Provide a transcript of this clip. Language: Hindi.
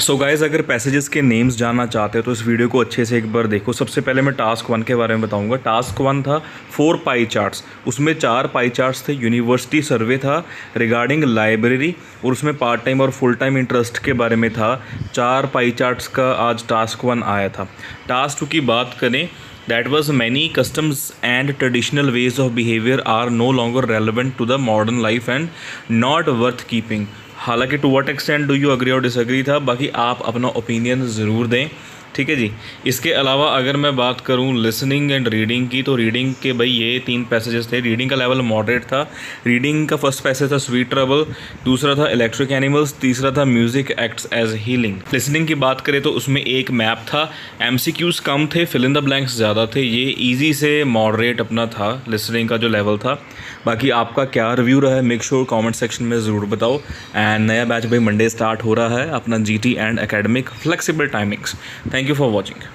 सो गाइज़, अगर पैसेजेस के नेम्स जानना चाहते हो तो इस वीडियो को अच्छे से एक बार देखो। सबसे पहले मैं टास्क 1 के बारे में बताऊंगा। टास्क 1 था 4 पाई चार्ट्स। उसमें 4 पाई चार्ट्स थे। यूनिवर्सिटी सर्वे था रिगार्डिंग लाइब्रेरी, और उसमें पार्ट टाइम और फुल टाइम इंटरेस्ट के बारे में था। 4 पाई चार्ट्स का आज टास्क 1 आया था। टास्क 2 की बात करें, that was many customs and traditional ways of behaviour are no longer relevant to the modern life and not worth keeping. हालांकि to what extent do you agree और डिसएग्री था। बाकी आप अपना ओपिनियन ज़रूर दें, ठीक है जी। इसके अलावा अगर मैं बात करूं लिसनिंग एंड रीडिंग की, तो रीडिंग के भाई ये 3 पैसेजेस थे। रीडिंग का लेवल मॉडरेट था। रीडिंग का फर्स्ट पैसेज था स्वीट ट्रबल, दूसरा था इलेक्ट्रिक एनिमल्स, तीसरा था music acts as healing. Listening की बात करें तो उसमें एक मैप था। एमसीक्यूज़ कम थे, फिल इन द ब्लैंक्स ज़्यादा थे। ये ईजी से मॉडरेट अपना था लिसनिंग का जो लेवल था। बाकी आपका क्या रिव्यू रहा है, मेक श्योर कमेंट सेक्शन में ज़रूर बताओ। एंड नया बैच भाई मंडे स्टार्ट हो रहा है अपना GT and academic flexible timings. Thank you for watching.